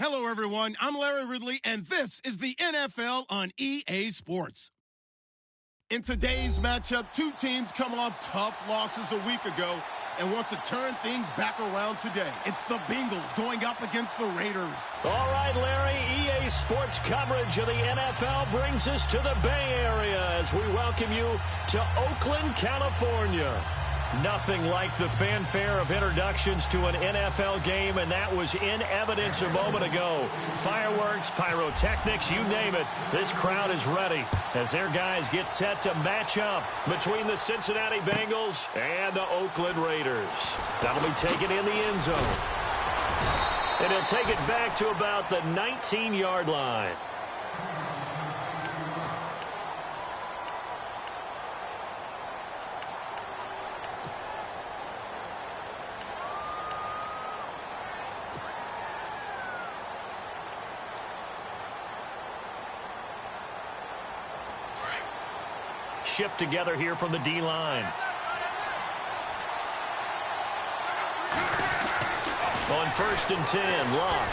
Hello, everyone. I'm Larry Ridley, and this is the NFL on EA Sports. In today's matchup, two teams come off tough losses a week ago and want to turn things back around today. It's the Bengals going up against the Raiders. All right, Larry, EA Sports coverage of the NFL brings us to the Bay Area as we welcome you to Oakland, California. Nothing like the fanfare of introductions to an NFL game, and that was in evidence a moment ago. Fireworks, pyrotechnics, you name it. This crowd is ready as their guys get set to match up between the Cincinnati Bengals and the Oakland Raiders. That'll be taken in the end zone. And he'll take it back to about the 19-yard line. Shift together here from the D-line. On 1st and 10, Locke.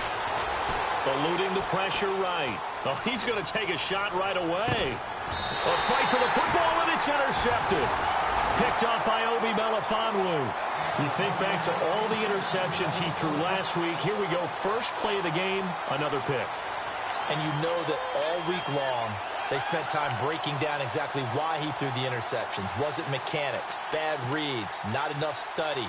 Eluding the pressure right. Oh, he's going to take a shot right away. A fight for the football, and it's intercepted. Picked up by Obi Melifonwu. You think back to all the interceptions he threw last week. Here we go. First play of the game, another pick. And you know that all week long, they spent time breaking down exactly why he threw the interceptions. Was it mechanics, bad reads, not enough study?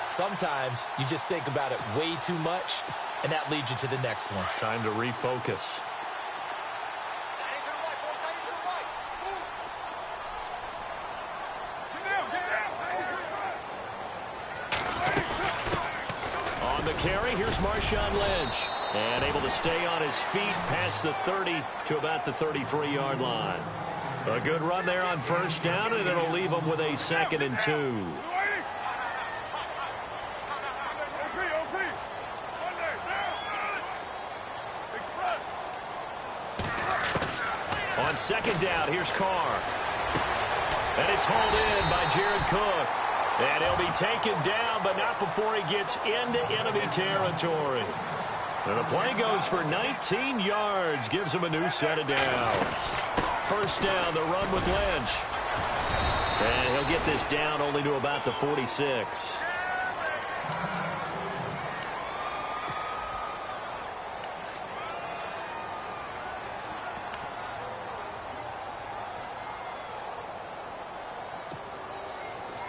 Sometimes you just think about it way too much, and that leads you to the next one. Time to refocus. On the carry, here's Marshawn Lynch. And able to stay on his feet past the 30 to about the 33-yard line. A good run there on 1st down, and it'll leave them with a 2nd and 2. On 2nd down, here's Carr. And it's hauled in by Jared Cook. And he'll be taken down, but not before he gets into enemy territory. And the play goes for 19 yards, gives him a new set of downs. 1st down, the run with Lynch. And he'll get this down only to about the 46.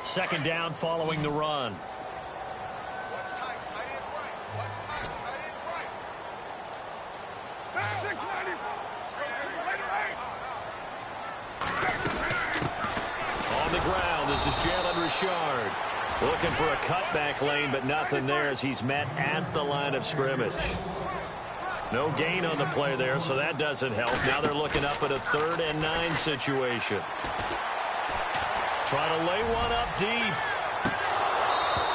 Second down following the run. On the ground, this is Jalen Richard. Looking for a cutback lane, but nothing there as he's met at the line of scrimmage. No gain on the play there, so that doesn't help. Now they're looking up at a 3rd and 9 situation. Trying to lay one up deep.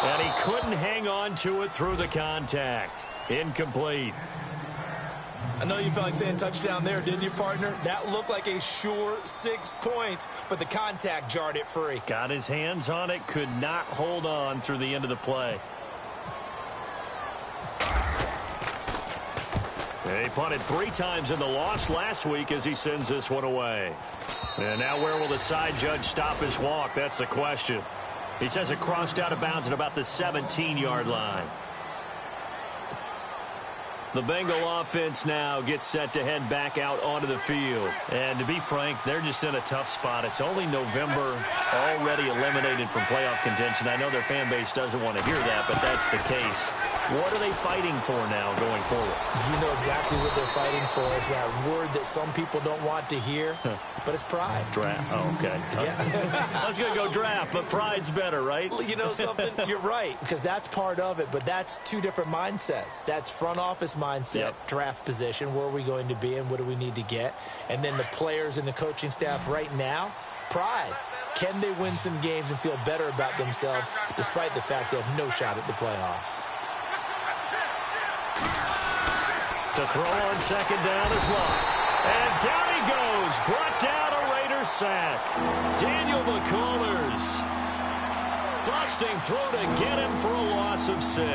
And he couldn't hang on to it through the contact. Incomplete. I know you felt like saying touchdown there, didn't you, partner? That looked like a sure 6 points, but the contact jarred it free. Got his hands on it, could not hold on through the end of the play. He punted 3 times in the loss last week as he sends this one away. And now where will the side judge stop his walk? That's the question. He says it crossed out of bounds at about the 17-yard line. The Bengal offense now gets set to head back out onto the field. And to be frank, they're just in a tough spot. It's only November, already eliminated from playoff contention. I know their fan base doesn't want to hear that, but that's the case. What are they fighting for now going forward? You know exactly what they're fighting for. Is that word that some people don't want to hear, but it's pride. Draft. Oh, okay. Yeah. I was going to go draft, but pride's better, right? You know something? You're right, because that's part of it, but that's 2 different mindsets. That's front office mindset, draft position, where are we going to be and what do we need to get? And then the players and the coaching staff right now, pride. Can they win some games and feel better about themselves despite the fact they have no shot at the playoffs? To throw on 2nd down is Locke. And down he goes. Brought down a Raiders sack. Daniel McCullers busting through to get him for a loss of 6.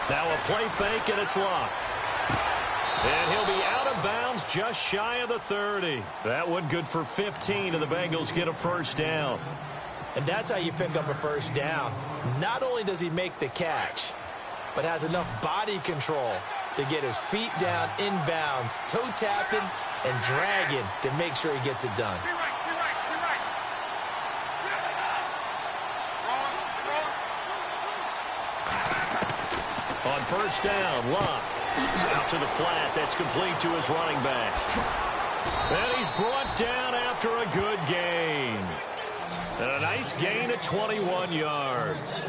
Now a play fake, and it's locked. And he'll be out of bounds just shy of the 30. That one good for 15, and the Bengals get a first down. And that's how you pick up a first down. Not only does he make the catch, but has enough body control to get his feet down inbounds, toe tapping and dragging to make sure he gets it done. On first down, Locke out to the flat. That's complete to his running back. And he's brought down after a good gain. And a nice gain of 21 yards.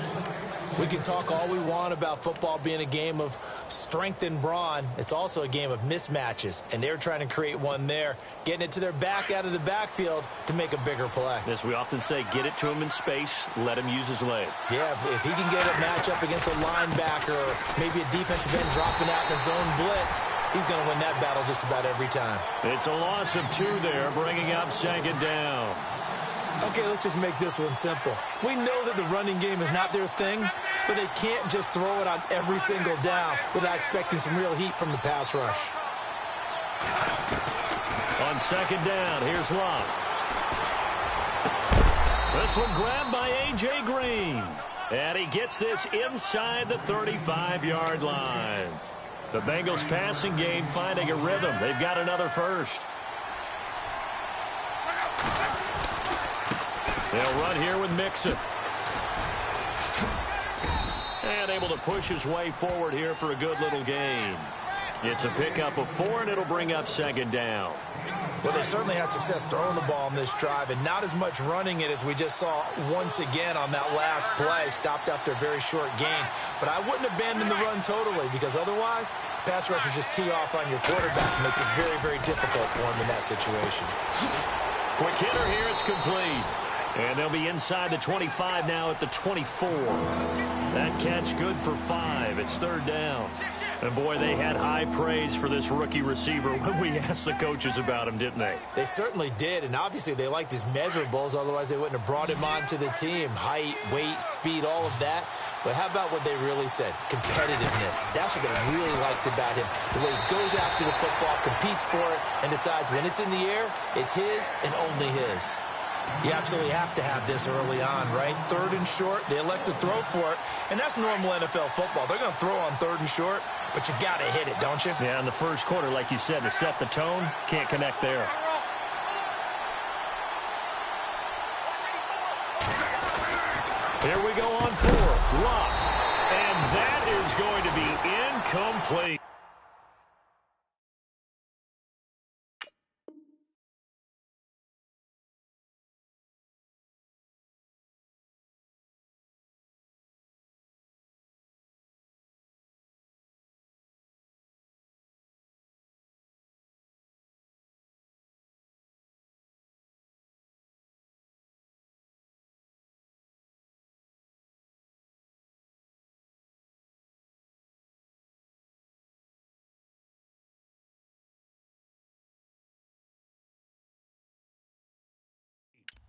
We can talk all we want about football being a game of strength and brawn. It's also a game of mismatches, and they're trying to create one there, getting it to their back out of the backfield to make a bigger play. As we often say, get it to him in space, let him use his leg. Yeah, if he can get a matchup against a linebacker or maybe a defensive end dropping out in the zone blitz, he's going to win that battle just about every time. It's a loss of 2 there, bringing up second down. Okay, let's just make this one simple. We know that the running game is not their thing, but they can't just throw it on every single down without expecting some real heat from the pass rush. On second down, here's Locke. This one grabbed by A.J. Green. And he gets this inside the 35-yard line. The Bengals passing game finding a rhythm. They've got another first. They'll run here with Mixon. And able to push his way forward here for a good little gain. It's a pickup of 4, and it'll bring up second down. Well, they certainly had success throwing the ball on this drive, and not as much running it as we just saw once again on that last play. Stopped after a very short gain. But I wouldn't abandon the run totally, because otherwise, pass rushers just tee off on your quarterback. It makes it very, very difficult for him in that situation. Quick hitter here, it's complete. And they'll be inside the 25 now at the 24. That catch good for 5. It's third down. And, boy, they had high praise for this rookie receiver when we asked the coaches about him, didn't they? They certainly did, and obviously they liked his measurables. Otherwise, they wouldn't have brought him onto the team. Height, weight, speed, all of that. But how about what they really said? Competitiveness. That's what they really liked about him. The way he goes after the football, competes for it, and decides when it's in the air, it's his and only his. You absolutely have to have this early on, right? Third and short, they elect to throw for it, and that's normal NFL football. They're going to throw on third and short, but you've got to hit it, don't you? Yeah, in the first quarter, like you said, to set the tone, can't connect there. Here we go on fourth. Lock. And that is going to be incomplete.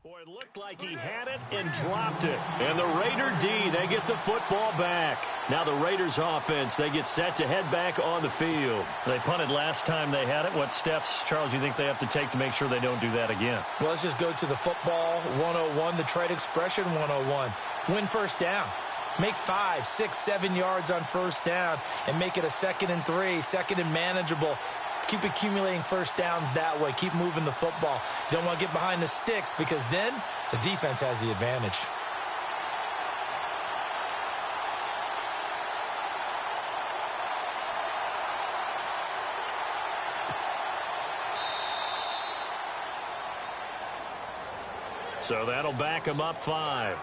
Boy, it looked like he had it and dropped it. And the Raider D, they get the football back. Now the Raiders offense, they get set to head back on the field. They punted last time they had it. What steps, Charles, you think they have to take to make sure they don't do that again? Well, let's just go to the football 101, the trade expression 101. Win first down. Make 5, 6, 7 yards on first down and make it a 2nd and 3, 2nd and manageable. Keep accumulating first downs that way. Keep moving the football. You don't want to get behind the sticks because then the defense has the advantage. So that'll back him up 5.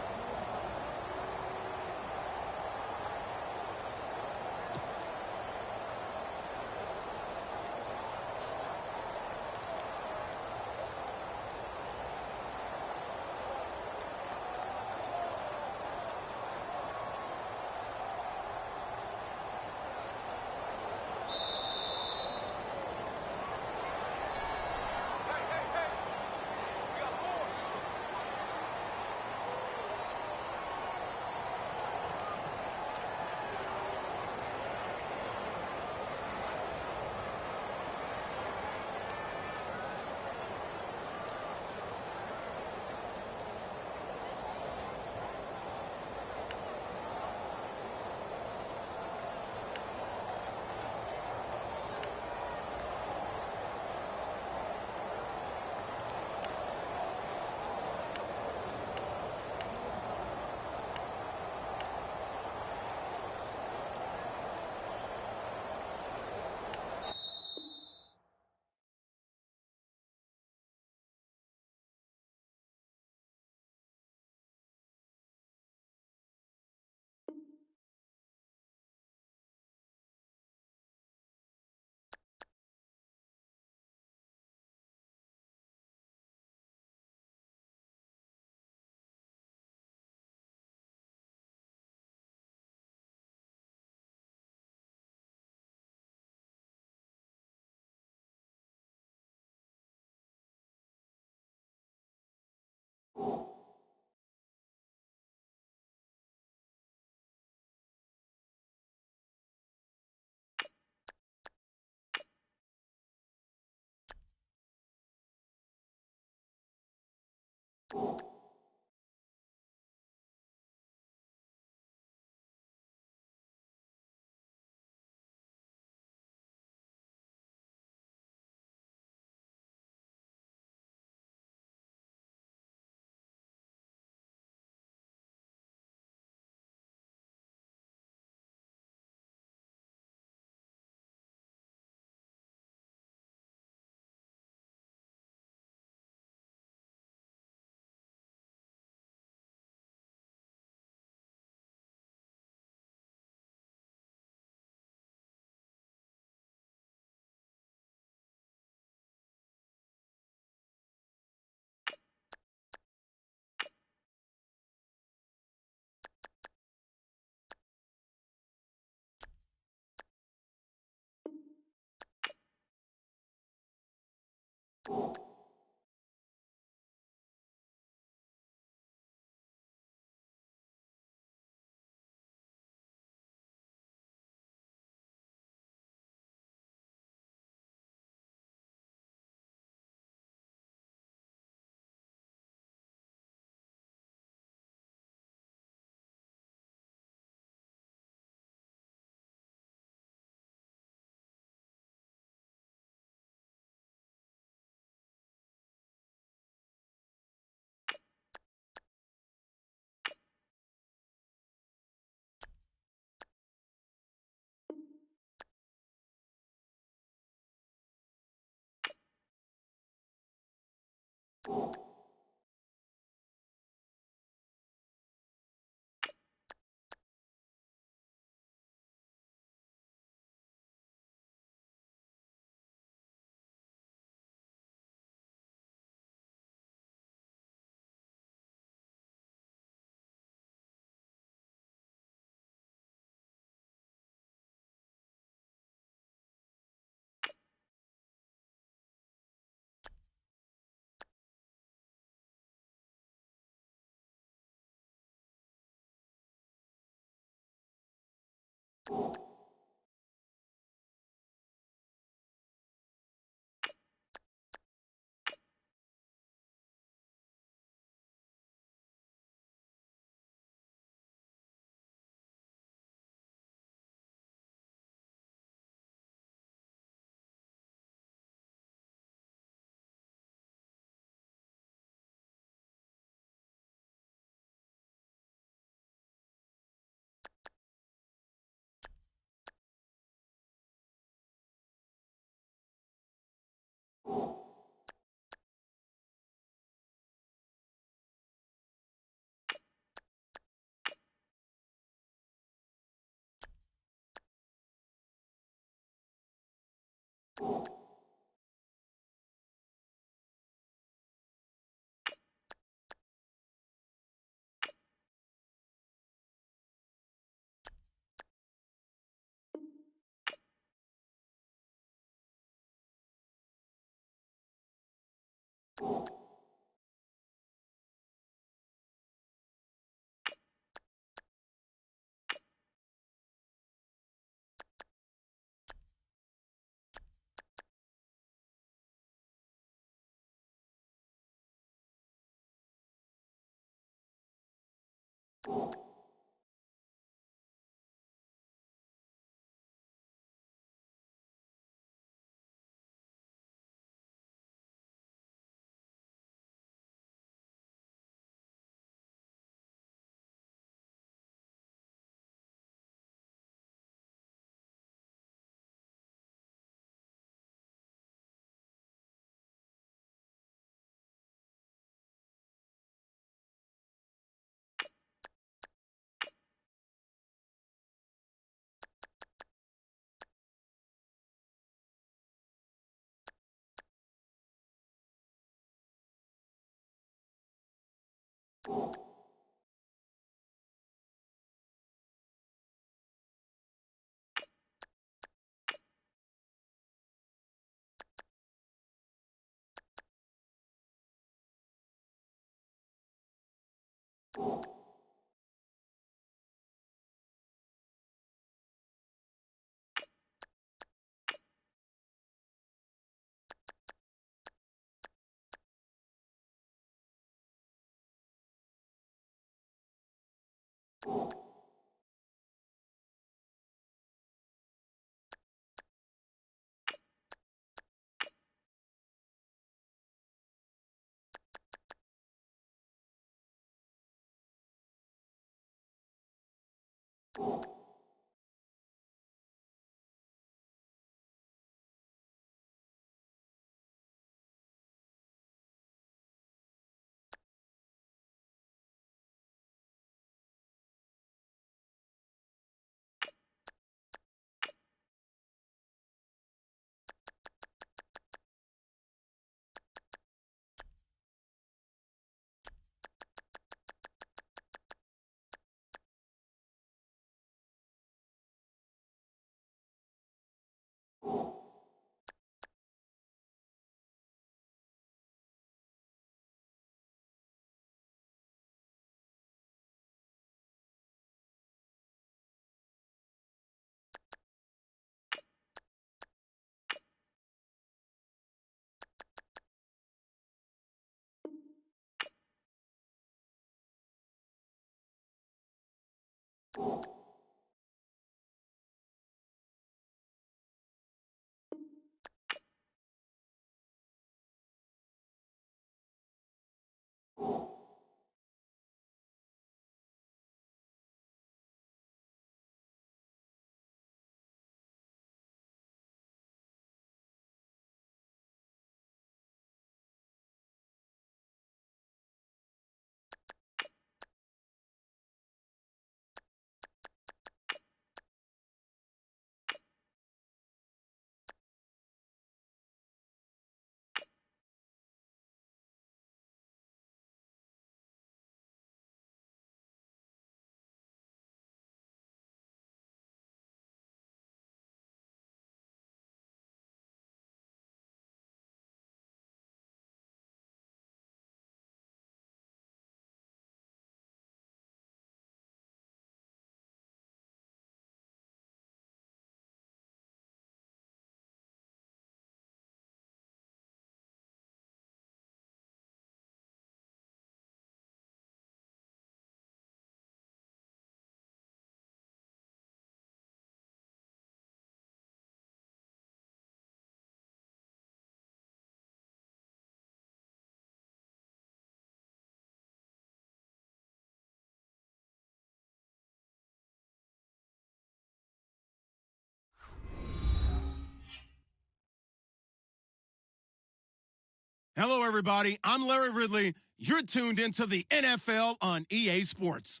Hello, everybody. I'm Larry Ridley. You're tuned into the NFL on EA Sports.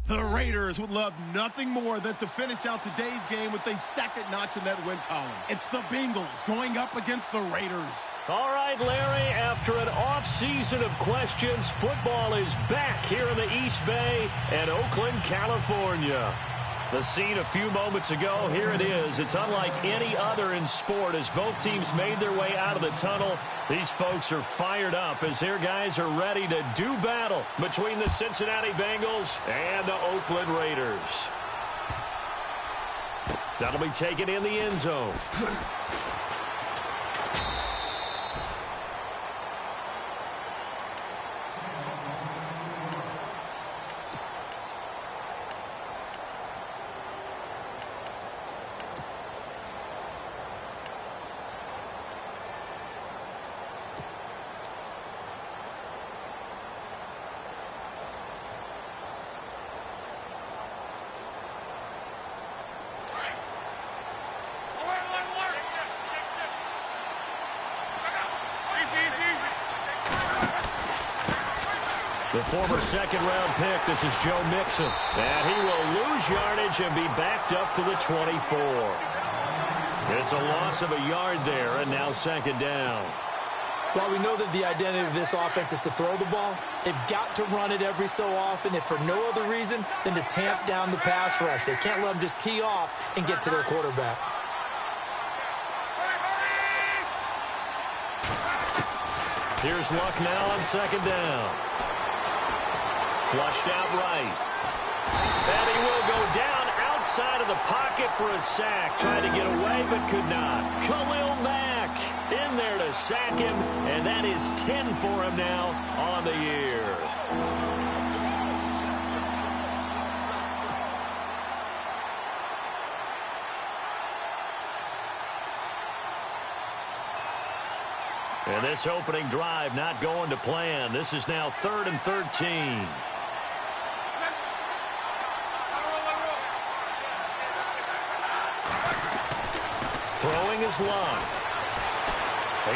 The Raiders would love nothing more than to finish out today's game with a second notch in that win column. It's the Bengals going up against the Raiders. All right, Larry, after an off-season of questions, football is back here in the East Bay at Oakland, California. The scene a few moments ago, here it is. It's unlike any other in sport as both teams made their way out of the tunnel. These folks are fired up as their guys are ready to do battle between the Cincinnati Bengals and the Oakland Raiders. That'll be taken in the end zone. The former second-round pick, this is Joe Mixon. And he will lose yardage and be backed up to the 24. It's a loss of a yard there, and now second down. Well, we know that the identity of this offense is to throw the ball. They've got to run it every so often, if for no other reason than to tamp down the pass rush. They can't let them just tee off and get to their quarterback. Here's Luck now on second down. Flushed out right. And he will go down outside of the pocket for a sack. Tried to get away, but could not. Khalil Mack in there to sack him, and that is 10 for him now on the year. And this opening drive not going to plan. This is now 3rd and 13. Throwing his line.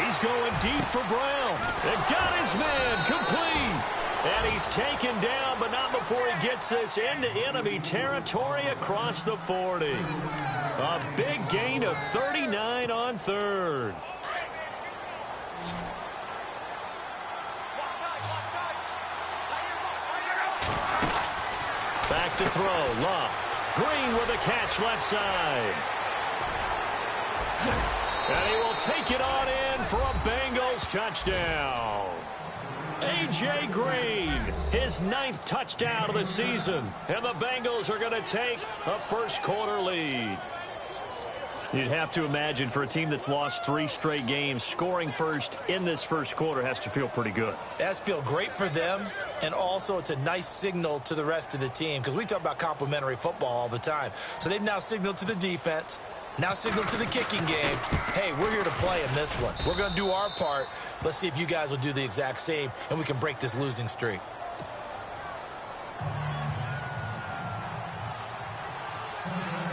He's going deep for Brown. And got his man complete. And he's taken down, but not before he gets this into enemy territory across the 40. A big gain of 39 on 3rd. Back to throw. Love. Green with a catch left side. And he will take it on in for a Bengals touchdown. A.J. Green, his 9th touchdown of the season. And the Bengals are going to take a first-quarter lead. You'd have to imagine for a team that's lost 3 straight games, scoring first in this first quarter has to feel pretty good. That's feel great for them, and also it's a nice signal to the rest of the team because we talk about complimentary football all the time. So they've now signaled to the defense, now signaled to the kicking game, hey, we're here to play in this one. We're going to do our part. Let's see if you guys will do the exact same, and we can break this losing streak.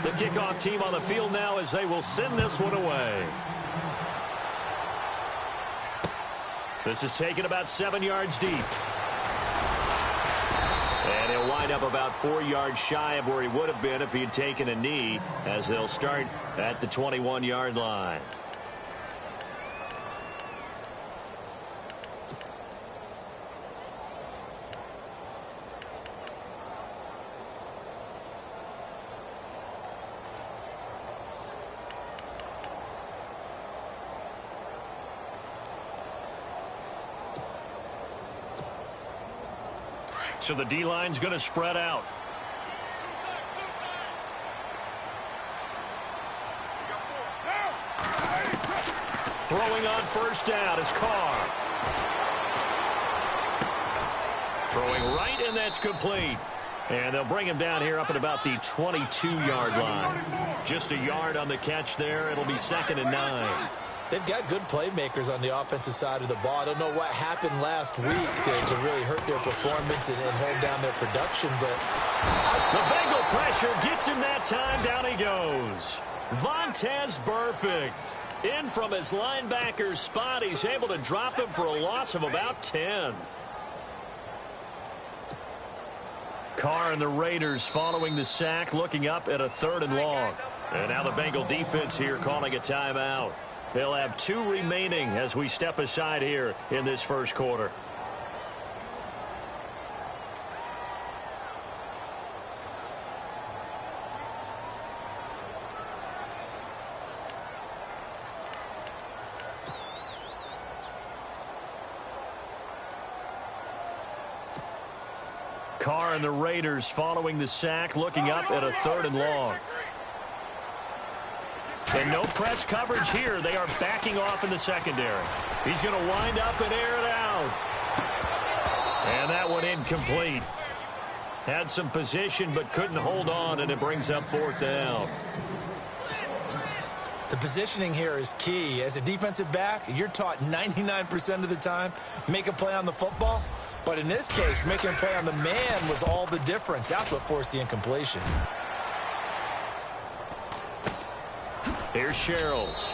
The kickoff team on the field now as they will send this one away. This is taken about 7 yards deep. And he'll wind up about 4 yards shy of where he would have been if he had taken a knee, as they'll start at the 21-yard line. So the D-line's going to spread out. Throwing on first down is Carr. Throwing right, and that's complete. And they'll bring him down here up at about the 22-yard line. Just a yard on the catch there. It'll be 2nd and 9. They've got good playmakers on the offensive side of the ball. I don't know what happened last week to really hurt their performance and hold down their production, but the Bengal pressure gets him that time. Down he goes. Vontaze Burfict in from his linebacker spot. He's able to drop him for a loss of about 10. Carr and the Raiders following the sack, looking up at a 3rd and long. And now the Bengal defense here calling a timeout. They'll have 2 remaining as we step aside here in this first quarter. Carr and the Raiders following the sack, looking up at a 3rd and long. And no press coverage here. They are backing off in the secondary. He's going to wind up and air it out. And that one incomplete. Had some position but couldn't hold on, and it brings up 4th down. The positioning here is key. As a defensive back, you're taught 99% of the time, make a play on the football. But in this case, making a play on the man was all the difference. That's what forced the incompletion. Here's Sherrills.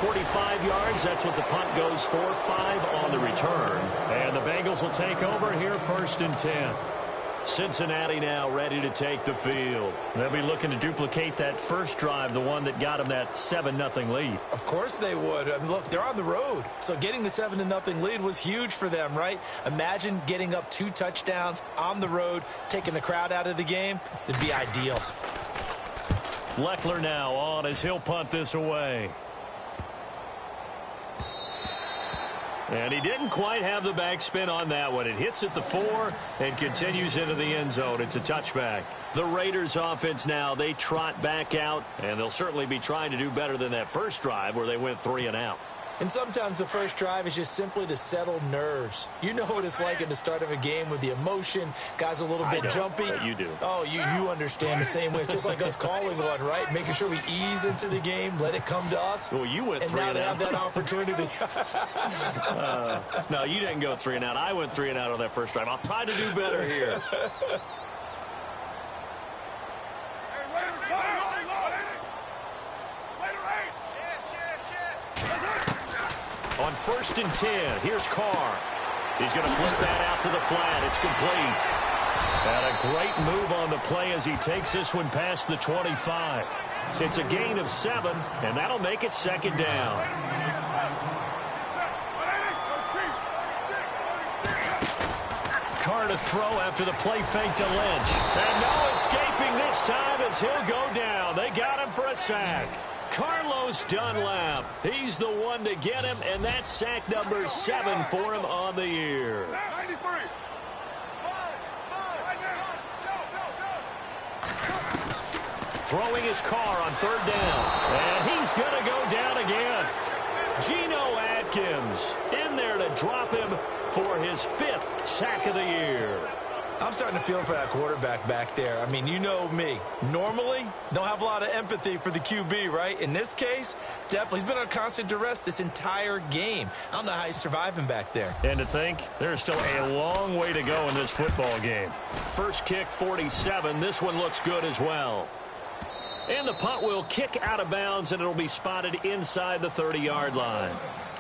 45 yards, that's what the punt goes for. 5 on the return. And the Bengals will take over here 1st and 10. Cincinnati now ready to take the field. They'll be looking to duplicate that first drive, the one that got them that 7-0 lead. Of course they would. I mean, look, they're on the road. So getting the 7-0 lead was huge for them, right? Imagine getting up 2 touchdowns on the road, taking the crowd out of the game. It'd be ideal. Leckler now on as he'll punt this away. And he didn't quite have the backspin on that one. It hits at the 4 and continues into the end zone. It's a touchback. The Raiders offense now, they trot back out, and they'll certainly be trying to do better than that first drive where they went 3 and out. And sometimes the first drive is just simply to settle nerves. You know what it's like at the start of a game with the emotion, guys a little bit jumpy. You do. Oh, you understand the same way. It's just like us calling one, right? Making sure we ease into the game, let it come to us. Well, you went and 3 now and they out. have that opportunity. No, you didn't go 3 and out. I went 3 and out on that first drive. I'll try to do better here. On 1st and 10, here's Carr. He's going to flip that out to the flat. It's complete. And a great move on the play as he takes this one past the 25. It's a gain of 7, and that'll make it 2nd down. Carr to throw after the play fake to Lynch. And no escaping this time as he'll go down. They got him for a sack. Carlos Dunlap, he's the one to get him, and that's sack number 7 for him on the year. Throwing his Carr on 3rd down, and he's going to go down again. Geno Atkins in there to drop him for his 5th sack of the year. I'm starting to feel for that quarterback back there. I mean, you know me. Normally, don't have a lot of empathy for the QB, right? In this case, definitely. He's been on constant duress this entire game. I don't know how he's surviving back there. And to think, there's still a long way to go in this football game. First kick, 47. This one looks good as well. And the punt will kick out of bounds, and it'll be spotted inside the 30-yard line.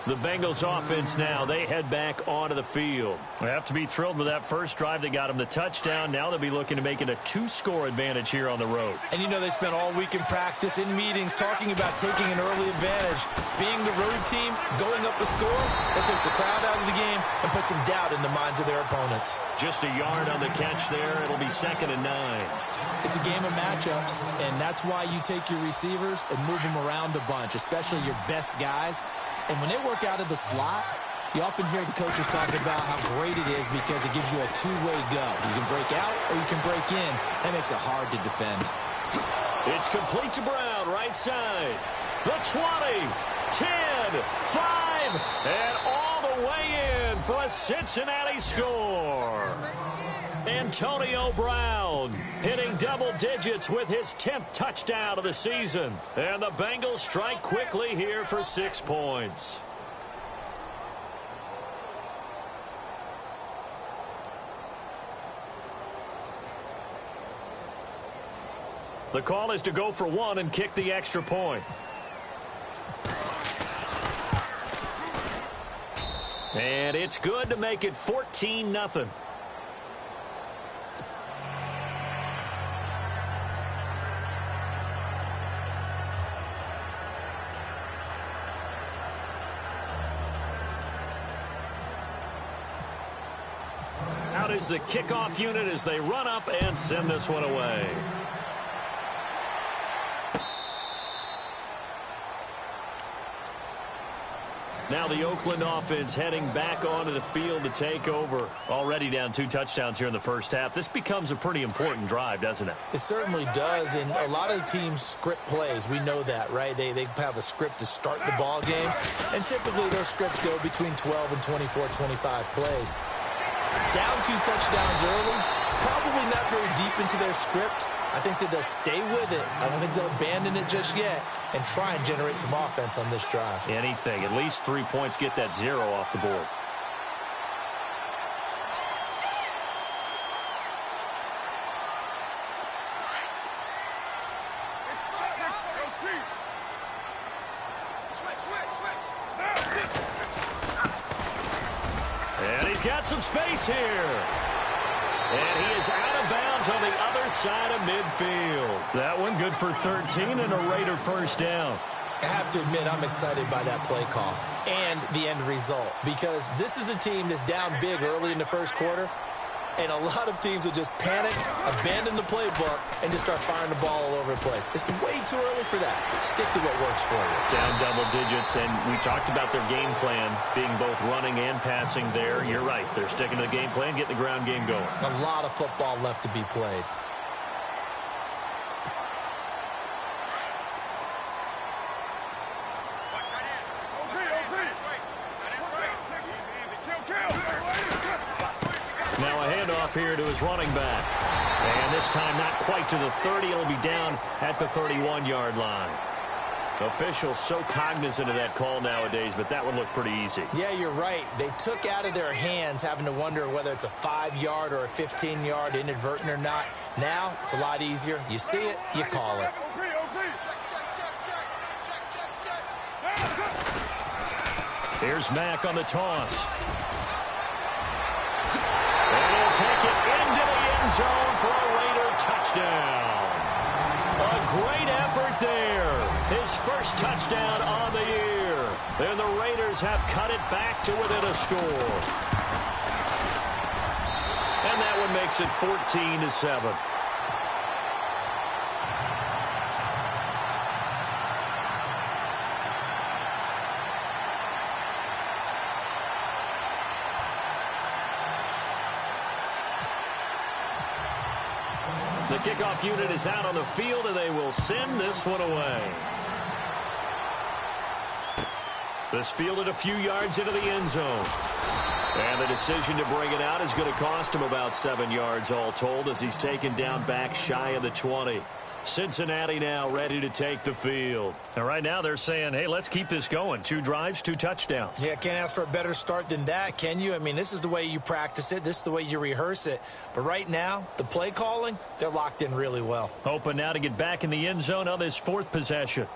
The Bengals offense now, they head back onto the field. They have to be thrilled with that first drive. They got them the touchdown. Now they'll be looking to make it a 2-score advantage here on the road. And you know they spent all week in practice, in meetings, talking about taking an early advantage. Being the road team, going up a score, that takes the crowd out of the game and puts some doubt in the minds of their opponents. Just a yard on the catch there. It'll be 2nd and 9. It's a game of matchups, and that's why you take your receivers and move them around a bunch, especially your best guys. And when they work out of the slot, you often hear the coaches talk about how great it is because it gives you a two-way go. You can break out or you can break in. That makes it hard to defend. It's complete to Brown, right side. The 20, 10, 5, and all the way in for a Cincinnati score. Antonio Brown hitting double digits with his 10th touchdown of the season. And the Bengals strike quickly here for 6 points. The call is to go for 1 and kick the extra point. And it's good to make it 14-0. Out is the kickoff unit as they run up and send this one away. Now the Oakland offense heading back onto the field to take over. Already down 2 touchdowns here in the first half. This becomes a pretty important drive, doesn't it? It certainly does, and a lot of the teams script plays. We know that, right? They have a script to start the ball game, and typically those scripts go between 12 and 24, 25 plays. Down 2 touchdowns early, probably not very deep into their script. I think that they'll stay with it. I don't think they'll abandon it just yet and try and generate some offense on this drive. Anything. At least 3 points, get that 0 off the board. And he's got some space here. And he is out of bounds on the other side of midfield. That one good for 13 and a Raider first down. I have to admit I'm excited by that play call and the end result because this is a team that's down big early in the first quarter, and a lot of teams will just panic, abandon the playbook, and just start firing the ball all over the place. It's way too early for that. Stick to what works for you. Down double digits, and we talked about their game plan being both running and passing there. You're right. They're sticking to the game plan, getting the ground game going. A lot of football left to be played. handoff here to his running back. And this time not quite to the 30. It'll be down at the 31-yard line. Officials so cognizant of that call nowadays, but that would look pretty easy. Yeah, you're right. They took out of their hands having to wonder whether it's a 5-yard or a 15-yard inadvertent or not. Now it's a lot easier. You see it, you call it. Here's Mack on the toss. And he'll take it into the end zone for a Raider touchdown. A great effort there. His first touchdown on the year. And the Raiders have cut it back to within a score. And that one makes it 14-7. The kickoff unit is out on the field, and they will send this one away. This fielded a few yards into the end zone. And the decision to bring it out is going to cost him about 7 yards all told as he's taken down back shy of the 20. Cincinnati now ready to take the field. And right now they're saying, hey, let's keep this going. 2 drives, 2 touchdowns. Yeah, can't ask for a better start than that, can you? I mean, this is the way you practice it. This is the way you rehearse it. But right now, the play calling, they're locked in really well. Hoping now to get back in the end zone on this 4th possession.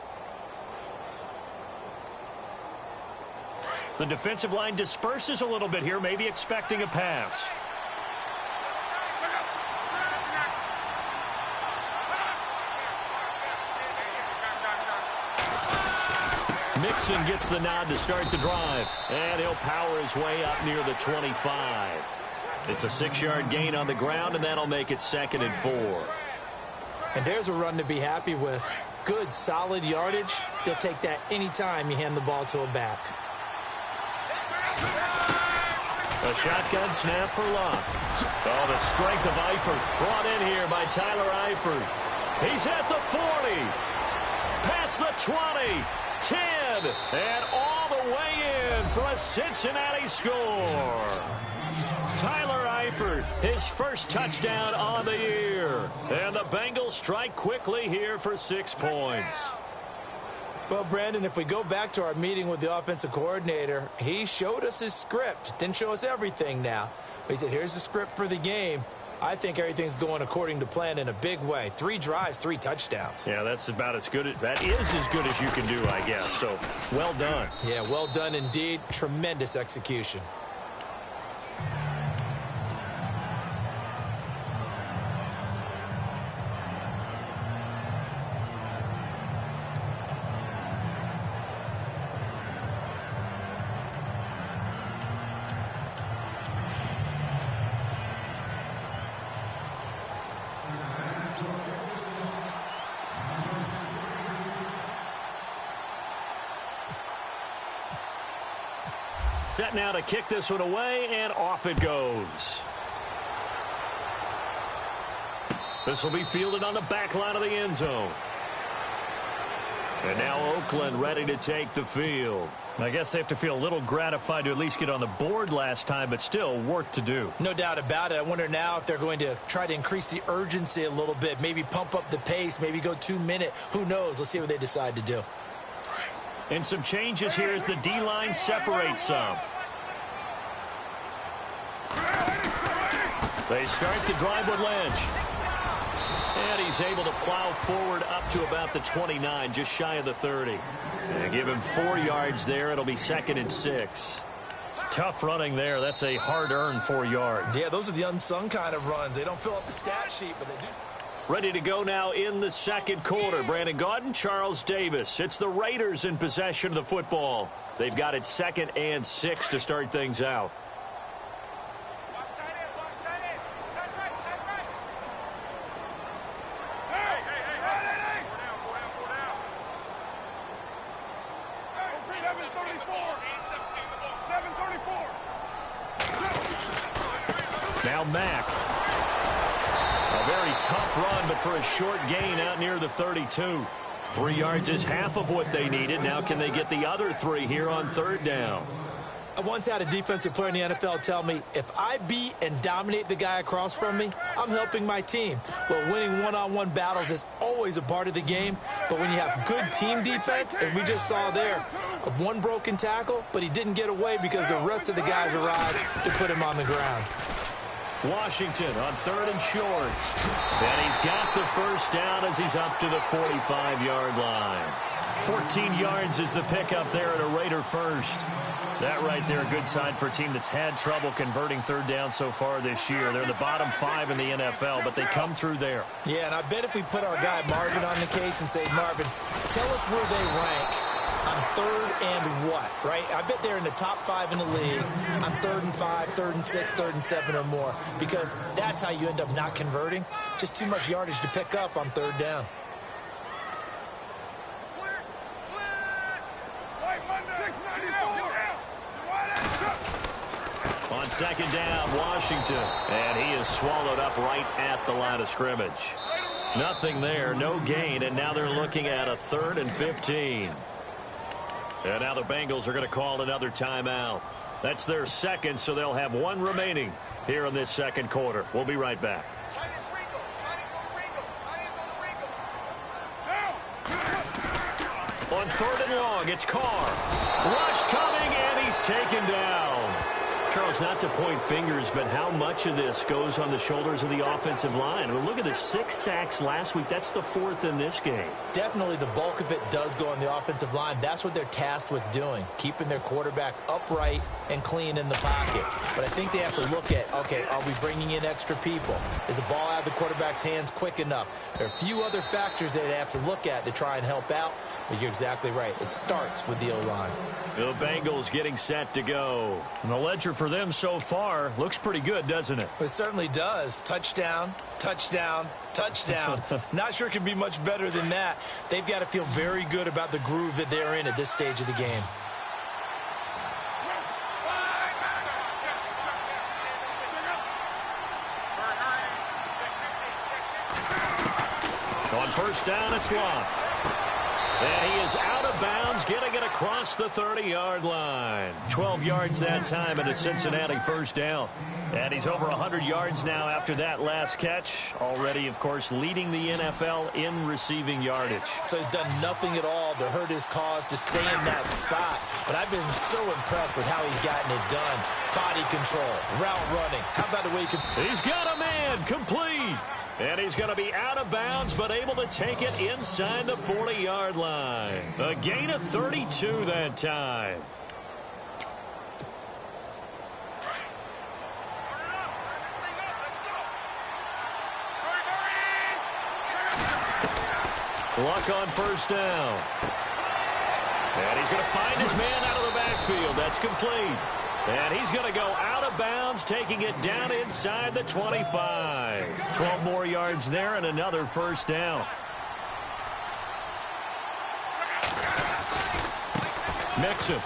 The defensive line disperses a little bit here, maybe expecting a pass. Mixon gets the nod to start the drive, and he'll power his way up near the 25. It's a 6-yard gain on the ground, and that'll make it 2nd and 4. And there's a run to be happy with. Good, solid yardage. He'll take that anytime you hand the ball to a back. A shotgun snap for Locke. Oh, the strength of Eifert brought in here by Tyler Eifert. He's at the 40. Past the 20. 10, and all the way in for a Cincinnati score. Tyler Eifert, his first touchdown on the year. And the Bengals strike quickly here for 6 points. Well, Brandon, if we go back to our meeting with the offensive coordinator, he showed us his script. Didn't show us everything now. But he said, here's the script for the game. I think everything's going according to plan in a big way. 3 drives, 3 touchdowns. Yeah, that's about as good. That is as good as you can do, I guess. So, well done. Yeah, well done indeed. Tremendous execution. Set now to kick this one away, and off it goes. This will be fielded on the back line of the end zone. And now Oakland ready to take the field. I guess they have to feel a little gratified to at least get on the board last time, but still work to do. No doubt about it. I wonder now if they're going to try to increase the urgency a little bit, maybe pump up the pace, maybe go 2-minute. Who knows? Let's see what they decide to do. And some changes here as the D-line separates some. They start the drive with Lynch. And he's able to plow forward up to about the 29, just shy of the 30. And give him 4 yards there. It'll be 2nd and 6. Tough running there. That's a hard-earned 4 yards. Yeah, those are the unsung kind of runs. They don't fill up the stat sheet, but they do. Ready to go now in the 2nd quarter. Brandon Gaudin, Charles Davis. It's the Raiders in possession of the football. They've got it 2nd and 6 to start things out. Now Mack. A very tough run, but for a short gain out near the 32. 3 yards is half of what they needed. Now can they get the other 3 here on 3rd down? I once had a defensive player in the NFL tell me, if I beat and dominate the guy across from me, I'm helping my team. Well, winning one-on-one battles is always a part of the game, but when you have good team defense, as we just saw there, one broken tackle, but he didn't get away because the rest of the guys arrived to put him on the ground. Washington on 3rd and short. And he's got the first down as he's up to the 45-yard line. 14 yards is the pickup there at a Raider first. That right there, a good sign for a team that's had trouble converting 3rd down so far this year. They're the bottom 5 in the NFL, but they come through there. Yeah, and I bet if we put our guy Marvin on the case and say, Marvin, tell us where they rank on 3rd and what, right? I bet they're in the top 5 in the league on 3rd and 5, 3rd and 6, 3rd and 7 or more, because that's how you end up not converting. Just too much yardage to pick up on 3rd down. On 2nd down, Washington, and he is swallowed up right at the line of scrimmage. Nothing there, no gain, and now they're looking at a 3rd and 15. And now the Bengals are going to call another timeout. That's their second, so they'll have one remaining here in this second quarter. We'll be right back. On 3rd and long, it's Carr. Rush coming, and he's taken down. Charles, not to point fingers, but how much of this goes on the shoulders of the offensive line? Well, look at the 6 sacks last week. That's the 4th in this game. Definitely the bulk of it does go on the offensive line. That's what they're tasked with doing, keeping their quarterback upright and clean in the pocket. But I think they have to look at, okay, are we bringing in extra people? Is the ball out of the quarterback's hands quick enough? There are a few other factors they have to look at to try and help out. But you're exactly right. It starts with the O-line. The Bengals getting set to go. And the ledger for them so far looks pretty good, doesn't it? It certainly does. Touchdown, touchdown, touchdown. Not sure it can be much better than that. They've got to feel very good about the groove that they're in at this stage of the game. On 1st down, it's Locke. And he is out of bounds, getting it across the 30-yard line. 12 yards that time, and a Cincinnati 1st down. And he's over 100 yards now after that last catch. Already, of course, leading the NFL in receiving yardage. So he's done nothing at all to hurt his cause to stay in that spot. But I've been so impressed with how he's gotten it done. Body control, route running. How about the way he can... He's got a man, complete. And he's going to be out of bounds, but able to take it inside the 40-yard line. A gain of 32 that time. Luck on 1st down. And he's going to find his man out of the backfield. That's complete. And he's going to go out of bounds, taking it down inside the 25. 12 more yards there and another 1st down. Mixon.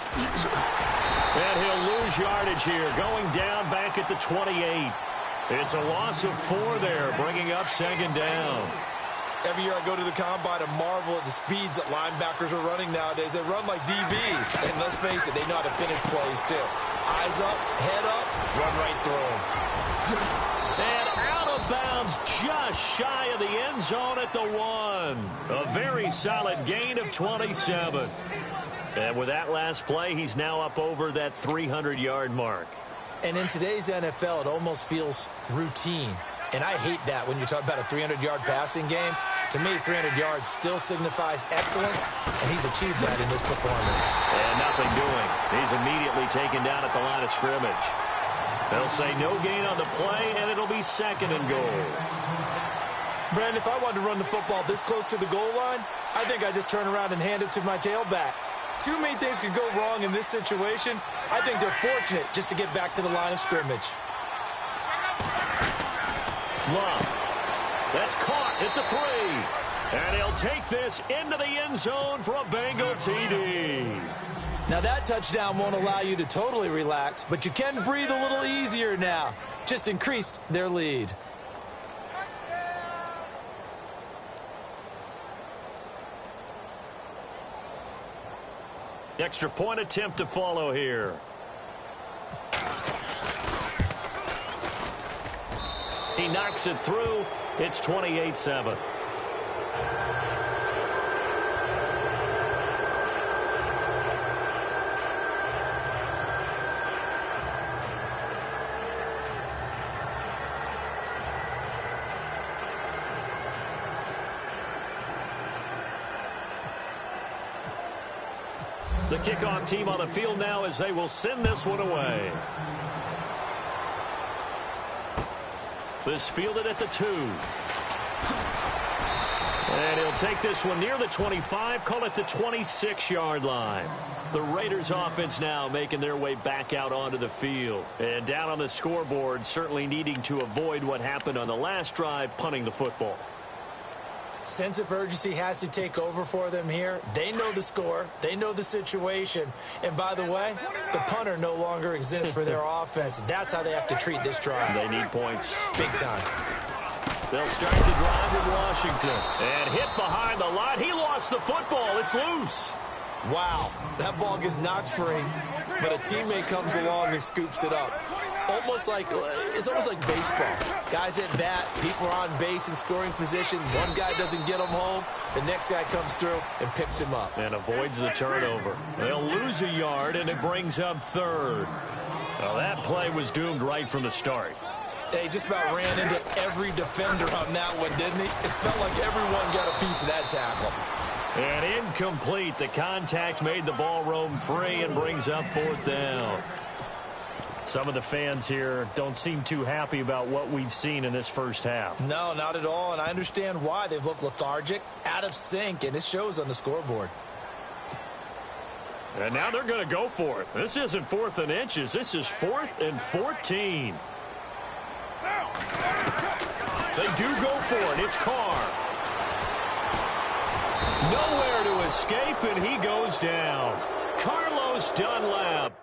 And he'll lose yardage here, going down back at the 28. It's a loss of 4 there, bringing up 2nd down. Every year I go to the combine and marvel at the speeds that linebackers are running nowadays. They run like DBs. And let's face it, they know how to finish plays too. Eyes up, head up, run right through them. And out of bounds just shy of the end zone at the 1. A very solid gain of 27. And with that last play, he's now up over that 300-yard mark. And in today's NFL, it almost feels routine. And I hate that when you talk about a 300-yard passing game. To me, 300 yards still signifies excellence, and he's achieved that in this performance. And nothing doing. He's immediately taken down at the line of scrimmage. They'll say no gain on the play, and it'll be 2nd and goal. Brandon, if I wanted to run the football this close to the goal line, I think I just turn around and hand it to my tailback. Too many things could go wrong in this situation. I think they're fortunate just to get back to the line of scrimmage. Love. That's caught at the 3. And he'll take this into the end zone for a Bengal TD. Now that touchdown won't allow you to totally relax, but you can breathe a little easier now. Just increased their lead. Extra point attempt to follow here. backs it through. It's 28-7. The kickoff team on the field now as they will send this one away. This fielded at the 2. And he'll take this one near the 25, call it the 26-yard line. The Raiders offense now making their way back out onto the field. And down on the scoreboard, certainly needing to avoid what happened on the last drive, punting the football. Sense of urgency has to take over for them here. They know the score. They know the situation. And by the way, the punter no longer exists for their offense. That's how they have to treat this drive. They need points. Big time. They'll start the drive in Washington. And hit behind the line. He lost the football. It's loose. Wow. That ball gets knocked free, but a teammate comes along and scoops it up. It's almost like baseball. Guys at bat, people are on base in scoring position. One guy doesn't get him home. The next guy comes through and picks him up. And avoids the turnover. They'll lose a yard, and it brings up 3rd. Well, that play was doomed right from the start. They just about ran into every defender on that one, didn't he? It felt like everyone got a piece of that tackle. And incomplete. The contact made the ball roam free and brings up 4th down. Some of the fans here don't seem too happy about what we've seen in this first half. No, not at all, and I understand why. They've looked lethargic, out of sync, and it shows on the scoreboard. And now they're going to go for it. This isn't 4th and inches. This is 4th and 14. They do go for it. It's Carr. Nowhere to escape, and he goes down. Carlos Dunlap